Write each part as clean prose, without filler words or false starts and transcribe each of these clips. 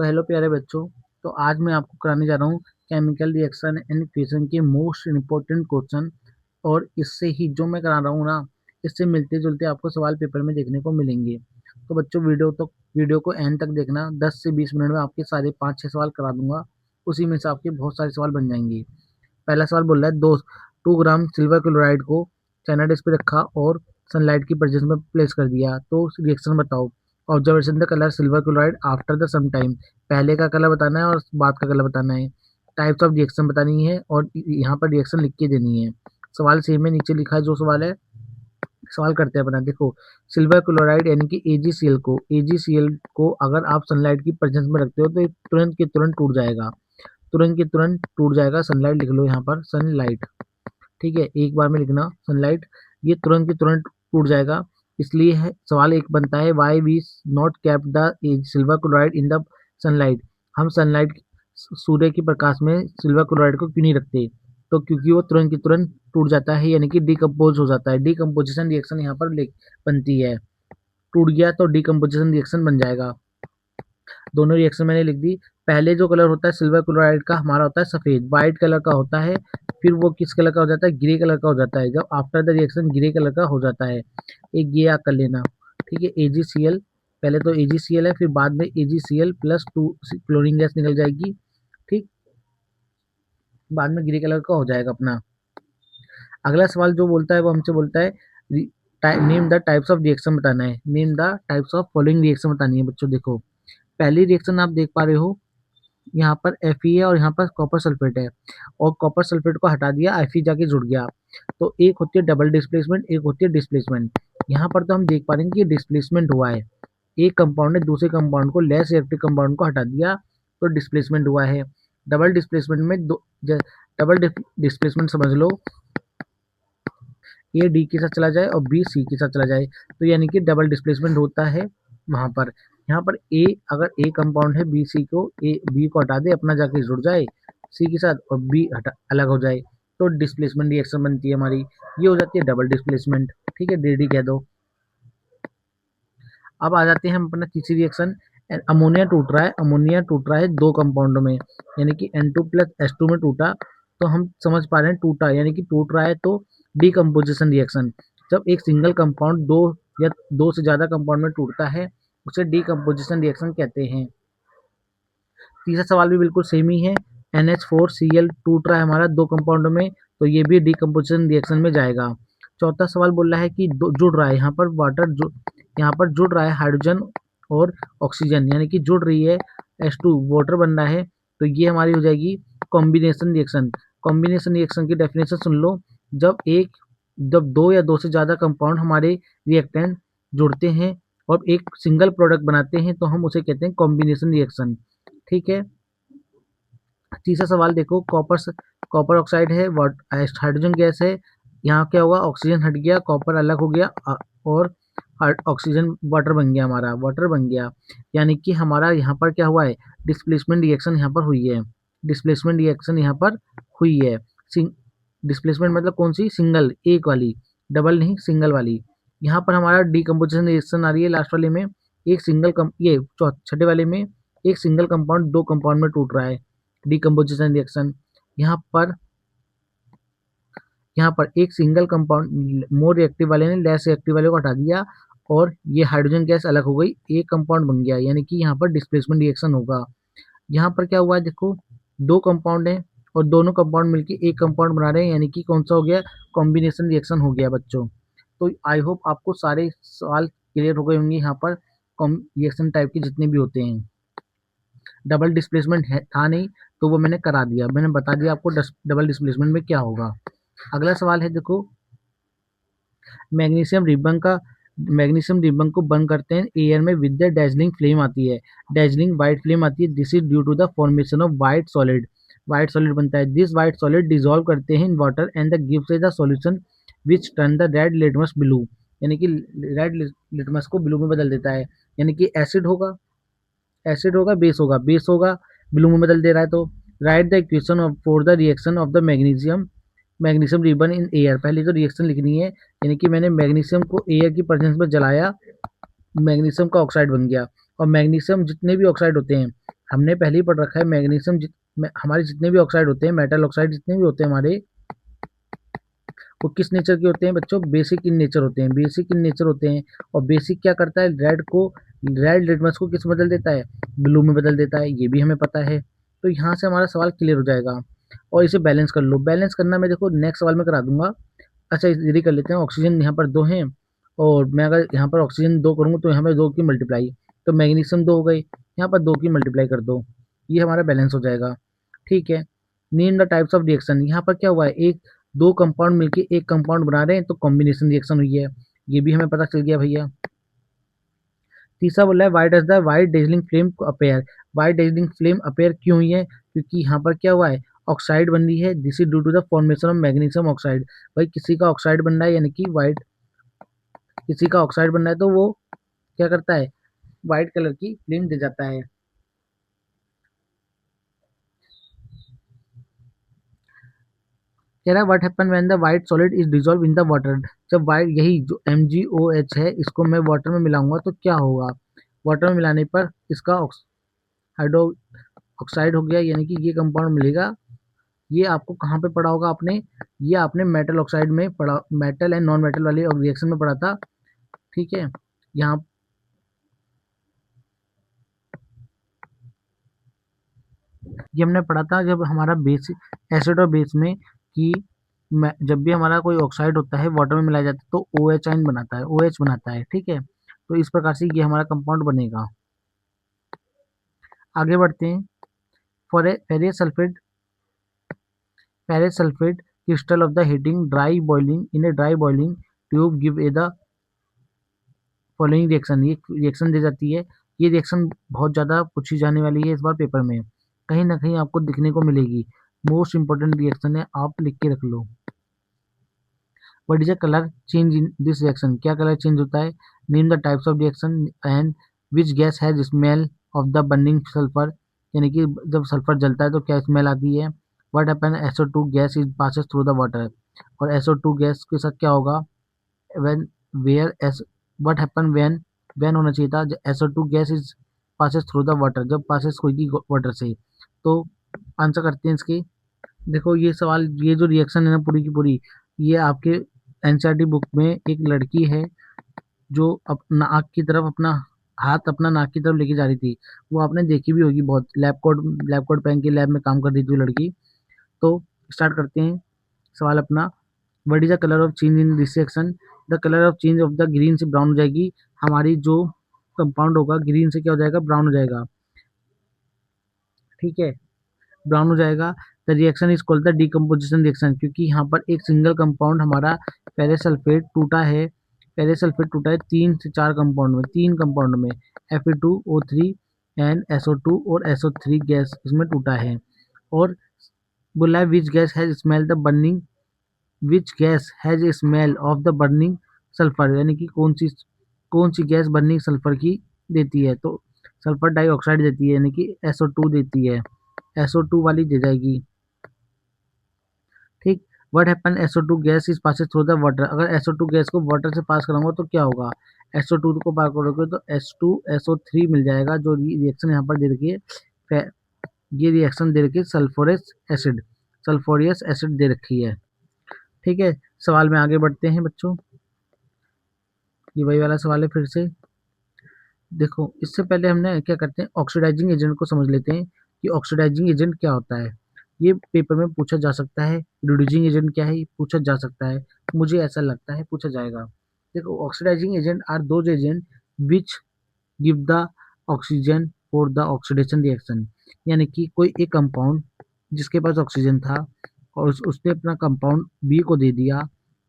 तो हेलो प्यारे बच्चों। तो आज मैं आपको कराने जा रहा हूँ केमिकल रिएक्शन एंड इक्वेशन के मोस्ट इम्पोर्टेंट क्वेश्चन। और इससे ही जो मैं करा रहा हूँ ना, इससे मिलते जुलते आपको सवाल पेपर में देखने को मिलेंगे। तो बच्चों वीडियो को एंड तक देखना। 10 से 20 मिनट में आपके सारे 5-6 सवाल करा दूंगा। उसी में से आपके बहुत सारे सवाल बन जाएंगे। पहला सवाल बोल रहा है 2 ग्राम सिल्वर क्लोराइड को चाइना डिश पे रखा और सनलाइट की प्रेजेंस में प्लेस कर दिया, तो रिएक्शन बताओ। Observation the colour silver chloride after the some time. पहले का कलर बताना है और बाद का कलर बताना है। टाइप्स ऑफ रिएक्शन बतानी है और यहाँ पर रिएक्शन लिख के देनी है। सवाल सेम है, नीचे लिखा है जो सवाल है। सवाल करते हैं अपना, देखो। सिल्वर क्लोराइड यानी कि एजीसीएल को अगर आप सनलाइट की प्रेजेंस में रखते हो तो ये तुरंत के तुरंत टूट जाएगा। तुरंत के तुरंत टूट जाएगा। सनलाइट लिख लो यहाँ पर, सनलाइट। ठीक है, एक बार में लिखना सनलाइट। ये तुरंत के तुरंत टूट जाएगा। इसलिए है सवाल एक बनता है, why we not cap the silver chloride in the sunlight. हम सनलाइट सूर्य के प्रकाश में सिल्वर क्लोराइड को क्यों नहीं रखते? तो क्योंकि वो तुरंत के तुरंत टूट जाता है, यानी कि डिकम्पोज हो जाता है। डिकम्पोजिशन रिएक्शन यहाँ पर बनती है। टूट गया तो डिकम्पोजिशन रिएक्शन बन जाएगा। दोनों रिएक्शन मैंने लिख दी। पहले जो कलर होता है सिल्वर क्लोराइड का हमारा होता है सफ़ेद, वाइट कलर का होता है। फिर वो किस कलर का हो जाता है? ग्रे कलर का हो जाता है। जब after the reaction grey colour का हो जाता है। एक ये याद कर लेना। ठीक है, AgCl। पहले तो AgCl है, फिर बाद में AgCl+2 क्लोरीन गैस निकल जाएगी। ठीक, बाद में ग्रे कलर का हो जाएगा अपना। अगला सवाल जो बोलता है वो हमसे बोलता है name the types of reaction बताना है। Name the types of following reaction बतानी है। बच्चों देखो, पहली रिएक्शन आप देख पा रहे हो, यहाँ पर Fe है और यहाँ पर कॉपर सल्फेट है। और कॉपर सल्फेट को हटा दिया, Fe जाके जुड़ गया। तो एक होती है डबल डिस्प्लेसमेंट, एक होती है डिस्प्लेसमेंट। यहाँ पर तो हम देख पा रहे हैं कि डिस्प्लेसमेंट हुआ है। एक कंपाउंड ने दूसरे कंपाउंड को, लेस रिएक्टिव कंपाउंड को हटा दिया, तो डिस्प्लेसमेंट हुआ है। डबल डिस्प्लेसमेंट में डबल डिस्प्लेसमेंट समझ लो, ए डी के साथ चला जाए और बी सी के साथ चला जाए, तो यानी कि डबल डिस्प्लेसमेंट होता है वहाँ पर। यहाँ पर ए, अगर ए कंपाउंड है, बी सी को, ए बी को हटा दे, अपना जाके जुड़ जाए सी के साथ और बी हटा अलग हो जाए, तो डिस्प्लेसमेंट रिएक्शन बनती है हमारी। ये हो जाती है डबल डिस्प्लेसमेंट। ठीक है, डी डी कह दो। अब आ जाते हैं हम अपना तीसरी रिएक्शन। अमोनिया टूट रहा है 2 कंपाउंडों में, यानी कि N2+H2 में टूटा। तो हम समझ पा रहे हैं टूटा यानी कि टूट रहा है, तो डिकम्पोजिशन रिएक्शन। जब एक सिंगल कंपाउंड दो या दो से ज़्यादा कंपाउंड में टूटता है, उसे डिकम्पोजिशन रिएक्शन कहते हैं। तीसरा सवाल भी बिल्कुल सेम ही है। NH4Cl टूट रहा है हमारा 2 कंपाउंडों में, तो ये भी डिकम्पोजिशन रिएक्शन में जाएगा। चौथा सवाल बोल रहा है कि जुड़ रहा है, यहाँ पर जुड़ रहा है हाइड्रोजन और ऑक्सीजन, यानी कि जुड़ रही है H2, वाटर बन रहा है। तो ये हमारी हो जाएगी कॉम्बिनेशन रिएक्शन। कॉम्बिनेशन रिएक्शन की डेफिनेशन सुन लो। जब दो या दो से ज़्यादा कंपाउंड हमारे रिएक्टेंट जुड़ते हैं और एक सिंगल प्रोडक्ट बनाते हैं, तो हम उसे कहते हैं कॉम्बिनेशन रिएक्शन। ठीक है, तीसरा सवाल देखो। कॉपर ऑक्साइड है, हाइड्रोजन गैस है। यहाँ क्या हुआ? ऑक्सीजन हट गया, कॉपर अलग हो गया और ऑक्सीजन वाटर बन गया, हमारा वाटर बन गया। यानी कि हमारा यहाँ पर क्या हुआ है? डिस्प्लेसमेंट रिएक्शन यहाँ पर हुई है। डिस्प्लेसमेंट रिएक्शन यहाँ पर हुई है। डिस्प्लेसमेंट मतलब कौन सी? सिंगल, एक वाली, डबल नहीं, सिंगल वाली। यहाँ पर हमारा डिकम्पोजिशन रिएक्शन आ रही है लास्ट वाले में। एक सिंगल ये छठे वाले में एक सिंगल कंपाउंड 2 कंपाउंड में टूट रहा है, डिकम्पोजिशन रिएक्शन। यहाँ पर एक सिंगल कंपाउंड मोर रिएक्टिव वाले ने लेस रिएक्टिव वाले को हटा दिया और ये हाइड्रोजन गैस अलग हो गई, एक कंपाउंड बन गया, यानी कि यहाँ पर डिस्प्लेसमेंट रिएक्शन होगा। यहाँ पर क्या हुआ है? देखो, 2 कंपाउंड है और दोनों कंपाउंड मिलकर एक कंपाउंड बना रहे हैं, यानी कि कौन सा हो गया? कॉम्बिनेशन रिएक्शन हो गया बच्चों। तो आई होप आपको सारे सवाल क्लियर हो गए होंगे। यहाँ पर रिएक्शन टाइप के जितने भी होते हैं, डबल डिस्प्लेसमेंट था नहीं तो वो मैंने करा दिया, मैंने बता दिया आपको डबल डिस्प्लेसमेंट में क्या होगा। अगला सवाल है, देखो। मैग्नीशियम रिबन को बर्न करते हैं एयर में विद द डैजलिंग फ्लेम आती है, डैजलिंग वाइट फ्लेम आती है। This is due to the formation of white solid. White solid बनता है। दिस वाइट सॉलिड डिजोल्व करते हैं in water and the gives the solution which turn the red litmus blue, यानी कि red litmus को blue में बदल देता है। यानी कि एसिड होगा बेस होगा, ब्लू में बदल दे रहा है। तो right the equation for the reaction of the magnesium ribbon in air. पहले तो रिएक्शन लिखनी है, यानी कि मैंने मैग्नीशियम को एयर की प्रेजेंस में जलाया, मैग्नीशियम का ऑक्साइड बन गया। और मैग्नीशियम जितने भी ऑक्साइड होते हैं, हमने पहले ही पढ़ रखा है मैग्नीशियम हमारे जितने भी ऑक्साइड होते हैं, मेटल ऑक्साइड जितने भी होते हैं हमारे, वो किस नेचर के होते हैं बच्चों? बेसिक इन नेचर होते हैं, बेसिक इन नेचर होते हैं। और बेसिक क्या करता है? रेड लिटमस को किस में बदल देता है? ब्लू में बदल देता है, ये भी हमें पता है। तो यहाँ से हमारा सवाल क्लियर हो जाएगा। और इसे बैलेंस कर लो। बैलेंस करना मैं देखो नेक्स्ट सवाल में करा दूंगा। अच्छा यदि कर लेते हैं, ऑक्सीजन यहाँ पर 2 हैं, और मैं अगर यहाँ पर ऑक्सीजन 2 करूँगा तो यहाँ पर 2 की मल्टीप्लाई, तो मैग्नीशियम 2 हो गई, यहाँ पर 2 की मल्टीप्लाई कर दो, ये हमारा बैलेंस हो जाएगा। ठीक है। Name the types of reaction. यहाँ पर क्या हुआ है? एक दो कंपाउंड मिलके एक कंपाउंड बना रहे हैं, तो कॉम्बिनेशन रिएक्शन हुई है, ये भी हमें पता चल गया भैया। तीसरा बोला है, why does the white dazzling flame appear. White dazzling flame appear क्यों हुई है? क्योंकि यहाँ पर क्या हुआ है? ऑक्साइड बन रही है। This is due to the formation of magnesium oxide. भाई किसी का ऑक्साइड बन रहा है, यानी कि वाइट, किसी का ऑक्साइड बन रहा है, तो वो क्या करता है? व्हाइट कलर की फ्लेम दे जाता है। कह रहा है what happen when the white solid is dissolve in the water. जब व्हाइट, यही जो MgOH है, इसको मैं वाटर में मिलाऊंगा तो क्या होगा? वाटर में मिलाने पर इसका हाइड्रो ऑक्साइड हो गया, यानी कि ये कंपाउंड मिलेगा। ये आपको कहाँ पे पढ़ा होगा आपने? ये आपने मेटल ऑक्साइड में पढ़ा, मेटल एंड नॉन मेटल वाले रिएक्शन में पढ़ा था। ठीक है। यहाँ ये हमने पढ़ा था जब हमारा बेस, एसिड और बेस में, कि जब भी हमारा कोई ऑक्साइड होता है वाटर में मिलाया जाता है तो OH आयन बनाता है, OH बनाता है। ठीक है। तो इस प्रकार से ये हमारा कंपाउंड बनेगा। आगे बढ़ते हैं। Furious sulphate, ferrous sulphate crystal of the heating dry boiling in a dry boiling tube give a the following reaction. ये रिएक्शन दे जाती है। ये रिएक्शन बहुत ज़्यादा पूछी जाने वाली है इस बार पेपर में, कहीं ना कहीं आपको दिखने को मिलेगी। मोस्ट इंपॉर्टेंट रिएक्शन है, आप लिख के रख लो। What is a colour change in this reaction. क्या कलर चेंज होता है? Name the types of reaction and which gas has smell of the burning sulphur. यानी कि जब सल्फर जलता है तो क्या स्मेल आती है? What happen SO2 gas is passes through the water. और SO2 गैस के साथ क्या होगा? When where as what happen when होना चाहिए था, SO2 gas is passes through the water, जब पासेस होगी वाटर से। तो आंसर करते हैं इसके। देखो ये सवाल, ये जो रिएक्शन है ना पूरी की पूरी, ये आपके NCERT बुक में एक लड़की है जो नाक की तरफ अपना हाथ, अपना नाक की तरफ लेके जा रही थी। वो आपने देखी भी होगी, बहुत लैब कोट पहन के लैब में काम कर रही थी वो लड़की। तो स्टार्ट करते हैं सवाल अपना। What is the colour of change in this reaction. The colour of change of the green से ब्राउन हो जाएगी, हमारी जो कंपाउंड होगा ग्रीन से क्या हो जाएगा? ब्राउन हो जाएगा। ठीक है, ब्राउन हो जाएगा। The reaction is called the decomposition reaction, क्योंकि यहाँ पर एक सिंगल कंपाउंड हमारा फेरस सल्फेट टूटा है। फेरस सल्फेट टूटा है 3 से 4 कंपाउंड में, 3 कंपाउंड में, Fe2O3 एंड SO2 और SO3 गैस इसमें टूटा है। और बोला है विच gas has smell the burning, which gas has smell of the burning sulphur, यानी कि कौन सी गैस बर्निंग सल्फर की देती है? तो सल्फर डाइऑक्साइड देती है, यानी कि SO2 देती है। SO2 वाली दे जाएगी। ठीक। What happen SO2 gas is passes through the water. अगर SO2 गैस को वाटर से पास कराऊंगा तो क्या होगा? SO2 को पार करोगे तो H2SO3 मिल जाएगा, जो रिएक्शन यहाँ पर दे रखी है। ये रिएक्शन दे रखी है सल्फोरियस एसिड दे रखी है। ठीक है, सवाल में आगे बढ़ते हैं बच्चों। ये वही वाला सवाल है फिर से। देखो इससे पहले हमने क्या करते हैं, ऑक्सीडाइजिंग एजेंट को समझ लेते हैं कि ऑक्सीडाइजिंग एजेंट क्या होता है। ये पेपर में पूछा जा सकता है। रिड्यूसिंग एजेंट क्या है, ये पूछा जा सकता है। मुझे ऐसा लगता है पूछा जाएगा। देखो oxidising agent are those agent which give the oxygen for the oxidation reaction. यानी कि कोई एक कंपाउंड जिसके पास ऑक्सीजन था और उसने अपना कंपाउंड बी को दे दिया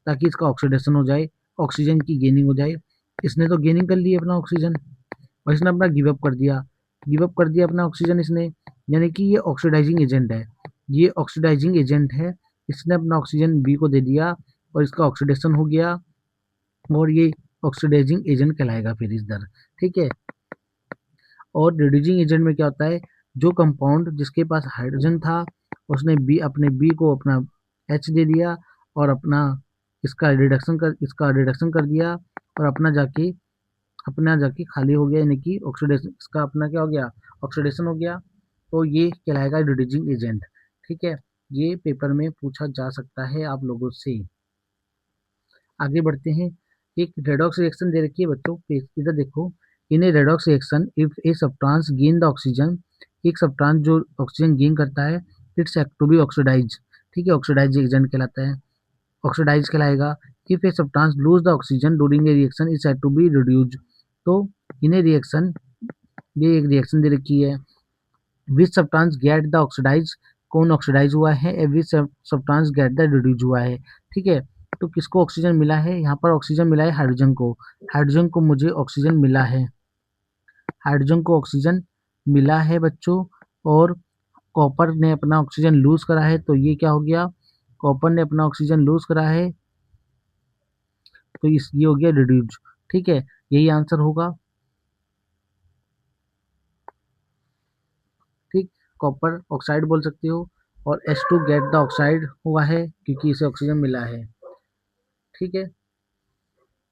ताकि इसका ऑक्सीडेशन हो जाए, ऑक्सीजन की गेनिंग हो जाए। इसने तो गेनिंग कर ली अपना ऑक्सीजन, और इसने अपना गिव अप कर दिया अपना ऑक्सीजन इसने, यानी कि ये ऑक्सीडाइजिंग एजेंट है। ये ऑक्सीडाइजिंग एजेंट है, इसने अपना ऑक्सीजन बी को दे दिया और इसका ऑक्सीडेशन हो गया, और ये ऑक्सीडाइजिंग एजेंट कहलाएगा फिर इधर। ठीक है। और रिड्यूसिंग एजेंट में क्या होता है, जो कंपाउंड जिसके पास हाइड्रोजन था उसने बी, अपने बी को अपना H दे दिया और अपना इसका रिडक्शन कर दिया, और अपना जाके खाली हो गया, यानी कि ऑक्सीडेशन, इसका अपना क्या हो गया? ऑक्सीडेशन हो गया। तो ये कहलाएगा रिड्यूसिंग एजेंट। ठीक है, ये पेपर में पूछा जा सकता है आप लोगों से। आगे बढ़ते हैं। एक रेडॉक्स रिएक्शन दे रखी है बच्चों, इधर देखो। In a redox reaction if a substance gain the oxygen, एक सब्सटेंस जो ऑक्सीजन गेन करता है, it's have to be oxidize. ठीक है, ऑक्सीडाइज एजेंट कहलाता है, ऑक्सीडाइज कहलाएगा। If a substance lose the oxygen during a reaction it's have to be reduced. तो इन ए रिएक्शन, ये एक रिएक्शन दे रखी है, which substance get the oxidise, कौन ऑक्सीडाइज हुआ है, which substance get the reduce हुआ है। ठीक है, तो किसको ऑक्सीजन मिला है, यहाँ पर ऑक्सीजन मिला है हाइड्रोजन को, हाइड्रोजन को मुझे ऑक्सीजन मिला है, हाइड्रोजन को ऑक्सीजन मिला है बच्चों। और कॉपर ने अपना ऑक्सीजन लूज करा है, तो ये क्या हो गया, कॉपर ने अपना ऑक्सीजन लूज करा है, तो इस ये हो गया रिड्यूज। ठीक है, यही आंसर होगा। ठीक, कॉपर ऑक्साइड बोल सकते हो, और H2 गेट द ऑक्साइड हुआ है क्योंकि इसे ऑक्सीजन मिला है। ठीक है,